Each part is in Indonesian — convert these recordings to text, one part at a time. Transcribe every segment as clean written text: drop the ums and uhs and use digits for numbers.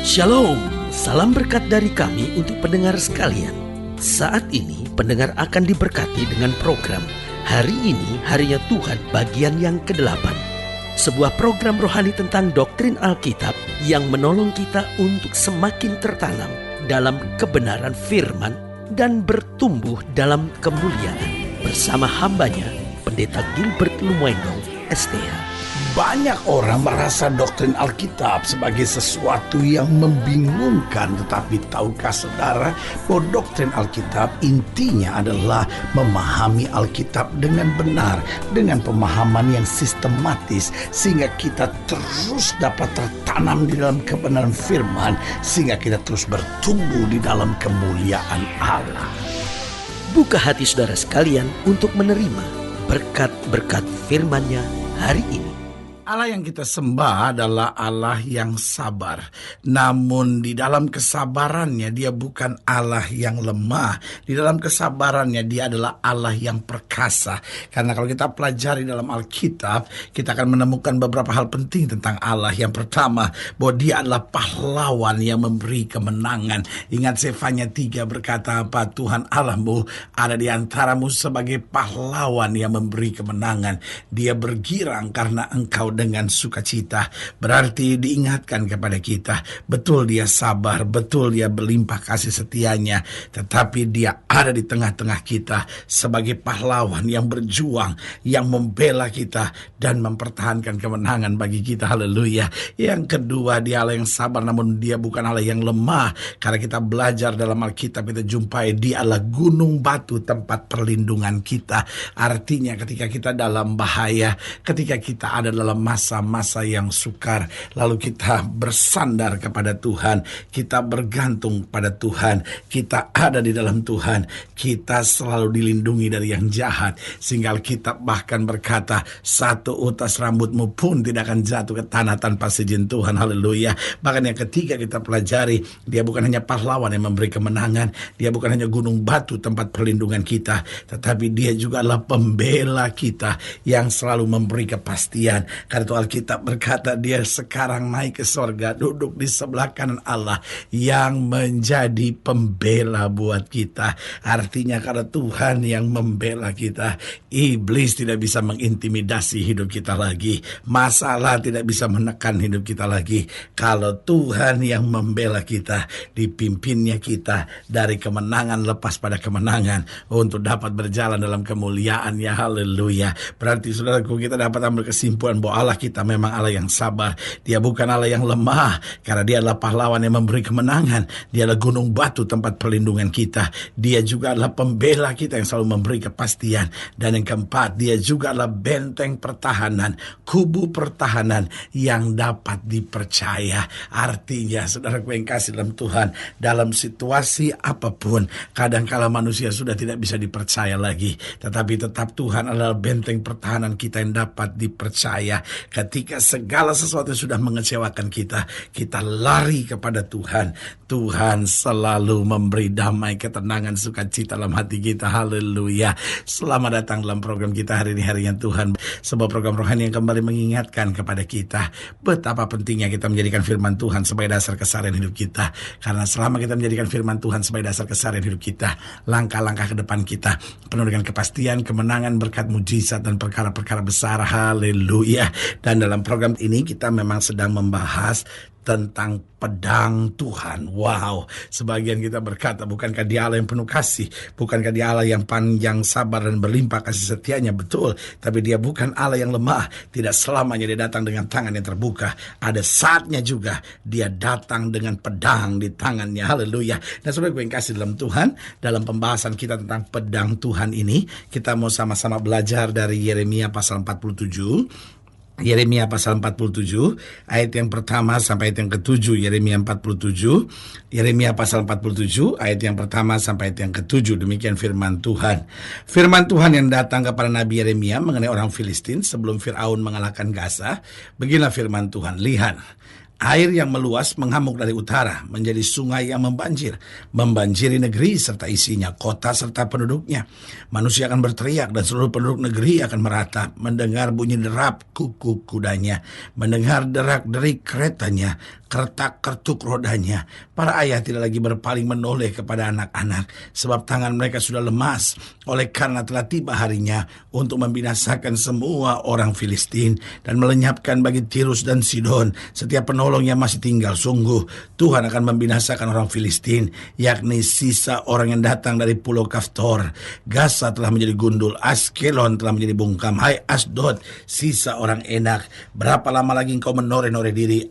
Shalom, salam berkat dari kami untuk pendengar sekalian. Saat ini pendengar akan diberkati dengan program Hari Ini Harinya Tuhan bagian yang ke-8. Sebuah program rohani tentang doktrin Alkitab yang menolong kita untuk semakin tertanam dalam kebenaran firman dan bertumbuh dalam kemuliaan. Bersama hambanya, Pendeta Gilbert Lumwendo, STH. Banyak orang merasa doktrin Alkitab sebagai sesuatu yang membingungkan. Tetapi tahukah saudara bahwa doktrin Alkitab intinya adalah memahami Alkitab dengan benar, dengan pemahaman yang sistematis, sehingga kita terus dapat tertanam di dalam kebenaran firman, sehingga kita terus bertumbuh di dalam kemuliaan Allah. Buka hati saudara sekalian untuk menerima berkat-berkat firman-Nya hari ini. Allah yang kita sembah adalah Allah yang sabar. Namun di dalam kesabarannya dia bukan Allah yang lemah. Di dalam kesabarannya dia adalah Allah yang perkasa. Karena kalau kita pelajari dalam Alkitab, kita akan menemukan beberapa hal penting tentang Allah. Yang pertama, bahwa dia adalah pahlawan yang memberi kemenangan. Ingat Zefanya 3 berkata apa? Tuhan Allahmu ada di antaramu sebagai pahlawan yang memberi kemenangan. Dia bergirang karena engkau dengan sukacita. Berarti diingatkan kepada kita, betul dia sabar, betul dia berlimpah kasih setianya, tetapi dia ada di tengah-tengah kita sebagai pahlawan yang berjuang, yang membela kita dan mempertahankan kemenangan bagi kita. Haleluya. Yang kedua, dia Allah yang sabar, namun dia bukan Allah yang lemah. Karena kita belajar dalam Alkitab, kita jumpai dia adalah gunung batu tempat perlindungan kita. Artinya ketika kita dalam bahaya, ketika kita ada dalam masa-masa yang sukar, lalu kita bersandar kepada Tuhan, kita bergantung pada Tuhan, kita ada di dalam Tuhan, kita selalu dilindungi dari yang jahat. Sehingga Alkitab bahkan berkata, satu utas rambutmu pun tidak akan jatuh ke tanah tanpa seizin Tuhan. Haleluya. Bahkan yang ketiga kita pelajari, dia bukan hanya pahlawan yang memberi kemenangan, dia bukan hanya gunung batu tempat perlindungan kita, tetapi dia juga adalah pembela kita yang selalu memberi kepastian. Karena itu Alkitab berkata dia sekarang naik ke sorga, duduk di sebelah kanan Allah yang menjadi pembela buat kita. Artinya karena Tuhan yang membela kita, iblis tidak bisa mengintimidasi hidup kita lagi, masalah tidak bisa menekan hidup kita lagi. Kalau Tuhan yang membela kita, dipimpinnya kita dari kemenangan lepas pada kemenangan untuk dapat berjalan dalam kemuliaan-Nya. Haleluya. Berarti saudaraku, kita dapat ambil kesimpulan bahwa Allah kita memang Allah yang sabar. Dia bukan Allah yang lemah, karena dia adalah pahlawan yang memberi kemenangan. Dia adalah gunung batu tempat perlindungan kita. Dia juga adalah pembela kita yang selalu memberi kepastian. Dan yang keempat, dia juga adalah benteng pertahanan, kubu pertahanan yang dapat dipercaya. Artinya saudaraku yang kasih dalam Tuhan, dalam situasi apapun, kadangkala manusia sudah tidak bisa dipercaya lagi, tetapi tetap Tuhan adalah benteng pertahanan kita yang dapat dipercaya. Ketika segala sesuatu sudah mengecewakan kita, kita lari kepada Tuhan. Tuhan selalu memberi damai, ketenangan, sukacita dalam hati kita. Haleluya. Selamat datang dalam program kita hari ini, Harinya Tuhan. Sebuah program rohani yang kembali mengingatkan kepada kita betapa pentingnya kita menjadikan firman Tuhan sebagai dasar keseharian hidup kita. Karena selama kita menjadikan firman Tuhan sebagai dasar keseharian hidup kita, langkah-langkah ke depan kita penuh dengan kepastian, kemenangan, berkat, mujizat, dan perkara-perkara besar. Haleluya. Dan dalam program ini kita memang sedang membahas tentang pedang Tuhan. Wow, sebagian kita berkata, bukankah dia Allah yang penuh kasih? Bukankah dia Allah yang panjang sabar dan berlimpah kasih setianya? Betul, tapi dia bukan Allah yang lemah. Tidak selamanya dia datang dengan tangan yang terbuka. Ada saatnya juga dia datang dengan pedang di tangannya. Haleluya. Dan saudara gue yang kasih dalam Tuhan, dalam pembahasan kita tentang pedang Tuhan ini, kita mau sama-sama belajar dari Yeremia pasal 47. Yeremia pasal 47 ayat yang pertama sampai ayat yang ke-7. Yeremia 47, Yeremia pasal 47 ayat yang pertama sampai ayat yang ke-7. Demikian firman Tuhan. Firman Tuhan yang datang kepada Nabi Yeremia mengenai orang Filistin sebelum Firaun mengalahkan Gaza. Beginilah firman Tuhan. Lihat, Air yang meluas mengamuk dari utara, menjadi sungai yang membanjiri negeri serta isinya, kota serta penduduknya. Manusia akan berteriak dan seluruh penduduk negeri akan meratap, mendengar bunyi derap kuku kudanya, mendengar derak-derik keretanya, kertak-kertuk rodanya. Para ayah tidak lagi berpaling menoleh kepada anak-anak, sebab tangan mereka sudah lemas, oleh karena telah tiba harinya untuk membinasakan semua orang Filistin dan melenyapkan bagi Tirus dan Sidon setiap penolong yang masih tinggal. Sungguh Tuhan akan membinasakan orang Filistin, yakni sisa orang yang datang dari pulau Kaftor. Gaza telah menjadi gundul, Askelon telah menjadi bungkam. Hai Asdod, sisa orang Enak, berapa lama lagi engkau menoreh-noreh diri?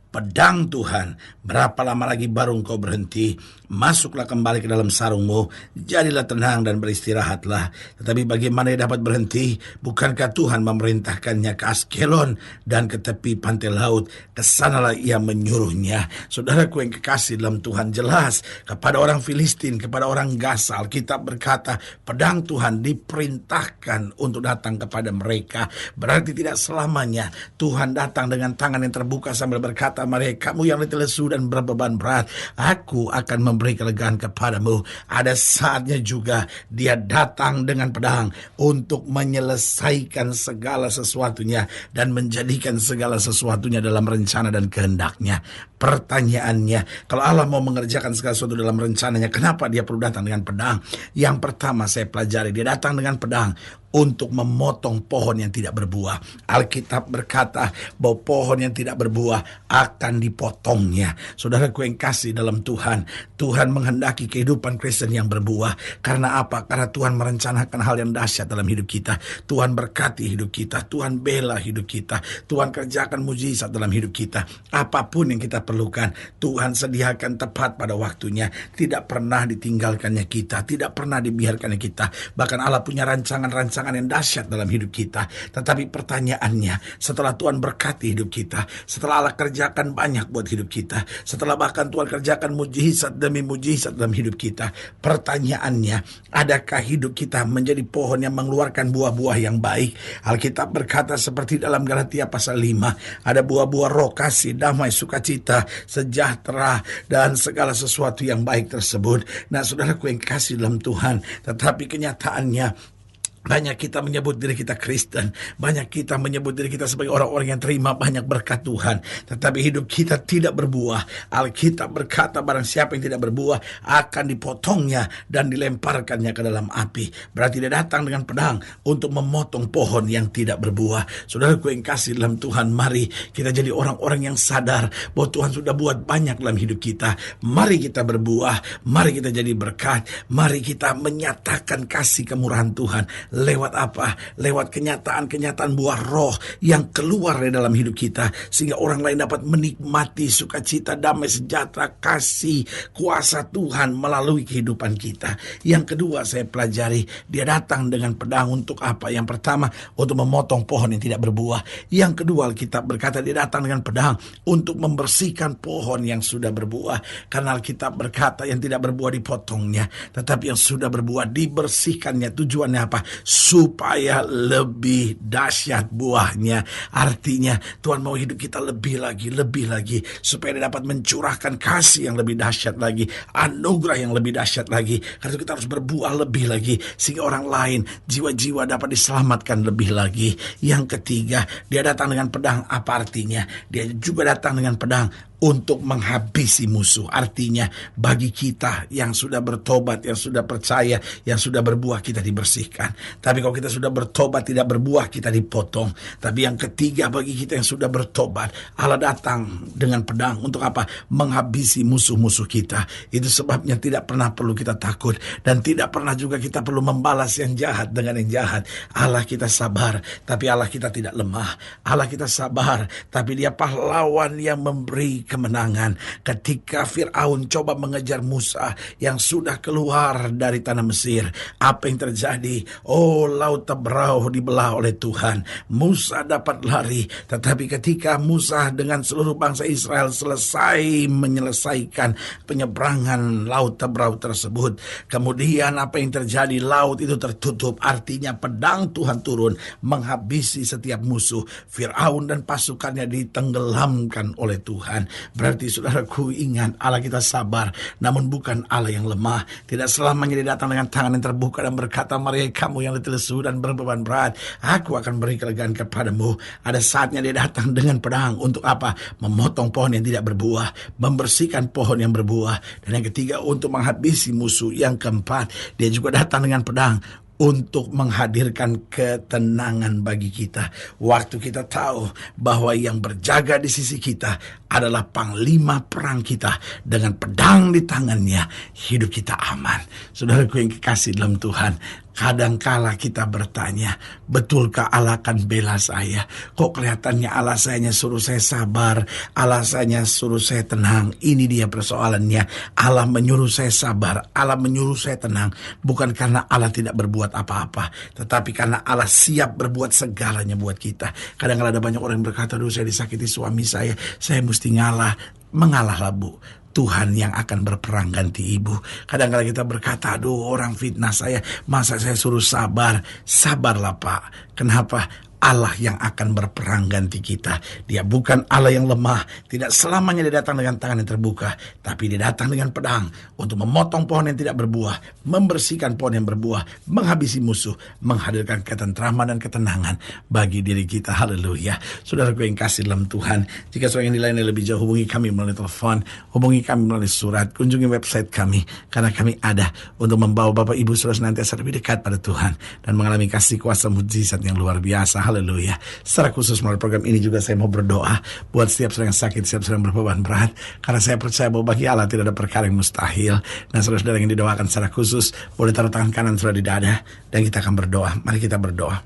Pedang Tuhan, berapa lama lagi baru engkau berhenti? Masuklah kembali ke dalam sarungmu, jadilah tenang dan beristirahatlah. Tetapi bagaimana ia dapat berhenti? Bukankah Tuhan memerintahkannya ke Askelon dan ke tepi pantai laut? Kesanalah ia menyuruhnya. Saudaraku yang kekasih dalam Tuhan, jelas kepada orang Filistin, kepada orang Gaza, Alkitab berkata pedang Tuhan diperintahkan untuk datang kepada mereka. Berarti tidak selamanya Tuhan datang dengan tangan yang terbuka sambil berkata, "Mari kamu yang letih lesu dan berbeban berat, aku akan memberi kelegaan kepadamu." Ada saatnya juga dia datang dengan pedang untuk menyelesaikan segala sesuatunya dan menjadikan segala sesuatunya dalam rencana dan kehendaknya. Pertanyaannya, kalau Allah mau mengerjakan segala sesuatu dalam rencananya, kenapa dia perlu datang dengan pedang? Yang pertama saya pelajari, dia datang dengan pedang untuk memotong pohon yang tidak berbuah. Alkitab berkata bahwa pohon yang tidak berbuah akan dipotongnya. Saudaraku yang kasih dalam Tuhan, Tuhan menghendaki kehidupan Kristen yang berbuah. Karena apa? Karena Tuhan merencanakan hal yang dahsyat dalam hidup kita. Tuhan berkati hidup kita, Tuhan bela hidup kita, Tuhan kerjakan mujizat dalam hidup kita. Apapun yang kita perlukan, Tuhan sediakan tepat pada waktunya. Tidak pernah ditinggalkannya kita, tidak pernah dibiarkannya kita. Bahkan Allah punya rancangan-rancangan yang dahsyat dalam hidup kita. Tetapi pertanyaannya, setelah Tuhan berkati hidup kita, setelah Allah kerjakan banyak buat hidup kita, setelah bahkan Tuhan kerjakan mujizat demi mujizat dalam hidup kita, pertanyaannya, adakah hidup kita menjadi pohon yang mengeluarkan buah-buah yang baik? Alkitab berkata seperti dalam Galatia pasal 5, ada buah-buah roh, kasih, damai, sukacita, sejahtera, dan segala sesuatu yang baik tersebut. Nah, saudaraku yang kasih dalam Tuhan, tetapi kenyataannya banyak kita menyebut diri kita Kristen, banyak kita menyebut diri kita sebagai orang-orang yang terima banyak berkat Tuhan, tetapi hidup kita tidak berbuah. Alkitab berkata barang siapa yang tidak berbuah akan dipotongnya dan dilemparkannya ke dalam api. Berarti dia datang dengan pedang untuk memotong pohon yang tidak berbuah. Saudaraku yang kasih dalam Tuhan, mari kita jadi orang-orang yang sadar bahwa Tuhan sudah buat banyak dalam hidup kita. Mari kita berbuah, mari kita jadi berkat, mari kita menyatakan kasih kemurahan Tuhan. Lewat apa? Lewat kenyataan-kenyataan buah roh yang keluar dari dalam hidup kita, sehingga orang lain dapat menikmati sukacita, damai, sejahtera, kasih, kuasa Tuhan melalui kehidupan kita. Yang kedua saya pelajari, dia datang dengan pedang untuk apa? Yang pertama, untuk memotong pohon yang tidak berbuah. Yang kedua, Alkitab berkata dia datang dengan pedang untuk membersihkan pohon yang sudah berbuah. Karena Alkitab berkata yang tidak berbuah dipotongnya, tetapi yang sudah berbuah dibersihkannya. Tujuannya apa? Supaya lebih dahsyat buahnya. Artinya Tuhan mau hidup kita lebih lagi, supaya dia dapat mencurahkan kasih yang lebih dahsyat lagi, anugerah yang lebih dahsyat lagi. Karena itu kita harus berbuah lebih lagi, sehingga orang lain, jiwa-jiwa dapat diselamatkan lebih lagi. Yang ketiga, dia datang dengan pedang. Apa artinya? Dia juga datang dengan pedang untuk menghabisi musuh. Artinya bagi kita yang sudah bertobat, yang sudah percaya, yang sudah berbuah, kita dibersihkan. Tapi kalau kita sudah bertobat tidak berbuah, kita dipotong. Tapi yang ketiga, bagi kita yang sudah bertobat, Allah datang dengan pedang untuk apa? Menghabisi musuh-musuh kita. Itu sebabnya tidak pernah perlu kita takut, dan tidak pernah juga kita perlu membalas yang jahat dengan yang jahat. Allah kita sabar, tapi Allah kita tidak lemah. Allah kita sabar, tapi dia pahlawan yang memberi kemenangan. Ketika Firaun coba mengejar Musa yang sudah keluar dari tanah Mesir, apa yang terjadi? Oh, laut Tebrau dibelah oleh Tuhan. Musa dapat lari, tetapi ketika Musa dengan seluruh bangsa Israel selesai menyelesaikan penyeberangan laut Tebrau tersebut, kemudian apa yang terjadi? Laut itu tertutup, artinya pedang Tuhan turun menghabisi setiap musuh. Firaun dan pasukannya ditenggelamkan oleh Tuhan. Berarti saudaraku, ingat, Allah kita sabar, namun bukan Allah yang lemah. Tidak selamanya dia datang dengan tangan yang terbuka dan berkata, "Mari kamu yang letih lesu dan berbeban berat, aku akan beri kelegaan kepadamu." Ada saatnya dia datang dengan pedang. Untuk apa? Memotong pohon yang tidak berbuah, membersihkan pohon yang berbuah. Dan yang ketiga, untuk menghabisi musuh. Yang keempat, dia juga datang dengan pedang untuk menghadirkan ketenangan bagi kita. Waktu kita tahu bahwa yang berjaga di sisi kita adalah panglima perang kita, dengan pedang di tangannya, hidup kita aman. Saudaraku yang kekasih dalam Tuhan, kadangkala kita bertanya, betulkah Allah akan bela saya? Kok kelihatannya alasannya suruh saya sabar, alasannya suruh saya tenang? Ini dia persoalannya. Allah menyuruh saya sabar, Allah menyuruh saya tenang, bukan karena Allah tidak berbuat apa-apa, tetapi karena Allah siap berbuat segalanya buat kita. Kadang-kadang ada banyak orang yang berkata, "Duh, saya disakiti suami saya mesti ngalah." Mengalahlah, Bu. Tuhan yang akan berperang ganti ibu. Kadang-kadang kita berkata, "Aduh, orang fitnah saya, masa saya suruh sabar?" Sabarlah, Pak. Kenapa? Allah yang akan berperang ganti kita. Dia bukan Allah yang lemah. Tidak selamanya dia datang dengan tangan yang terbuka, tapi dia datang dengan pedang untuk memotong pohon yang tidak berbuah, membersihkan pohon yang berbuah, menghabisi musuh, menghadirkan ketentraman dan ketenangan bagi diri kita. Haleluya. Saudaraku yang kasih dalam Tuhan, jika saudara yang dilayani lebih jauh, hubungi kami melalui telepon, hubungi kami melalui surat, kunjungi website kami, karena kami ada untuk membawa Bapak Ibu saudara senantiasa lebih dekat pada Tuhan dan mengalami kasih kuasa mujizat yang luar biasa. Haleluya. Secara khusus melalui program ini juga saya mau berdoa buat setiap saudara yang sakit, setiap saudara yang berbeban berat, karena saya percaya bahwa bagi Allah tidak ada perkara yang mustahil. Dan saudara-saudara yang didoakan secara khusus, boleh taruh tangan kanan saudara di dada, dan kita akan berdoa. Mari kita berdoa.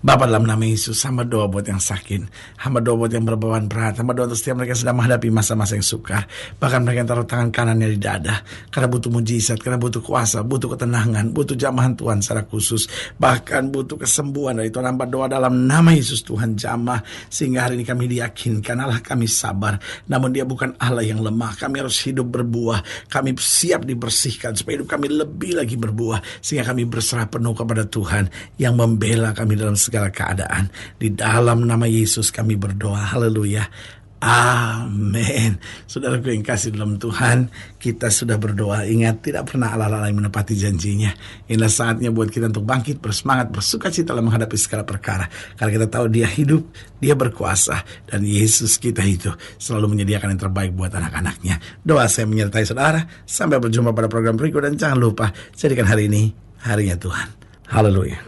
Bapa, dalam nama Yesus, hamba doa buat yang sakit, hamba doa buat yang berbeban berat, hamba doa untuk setiap mereka sedang menghadapi masa-masa yang sukar, bahkan mereka yang taruh tangan kanannya di dada, karena butuh mujizat, karena butuh kuasa, butuh ketenangan, butuh jamahan Tuhan secara khusus, bahkan butuh kesembuhan dari Tuhan. Hamba doa dalam nama Yesus, Tuhan jamah, sehingga hari ini kami diyakinkan Allah kami sabar, namun Dia bukan Allah yang lemah. Kami harus hidup berbuah, kami siap dibersihkan supaya hidup kami lebih lagi berbuah, sehingga kami berserah penuh kepada Tuhan yang membela kami dalam segala keadaan. Di dalam nama Yesus kami berdoa. Haleluya. Amin. Saudaraku yang kasih dalam Tuhan, kita sudah berdoa. Ingat, tidak pernah Allah lalai menepati janjinya. Inilah saatnya buat kita untuk bangkit, bersemangat, bersukacita dalam menghadapi segala perkara. Karena kita tahu Dia hidup, Dia berkuasa, dan Yesus kita itu selalu menyediakan yang terbaik buat anak-anaknya. Doa saya menyertai saudara. Sampai berjumpa pada program berikut, dan jangan lupa jadikan hari ini harinya Tuhan. Haleluya.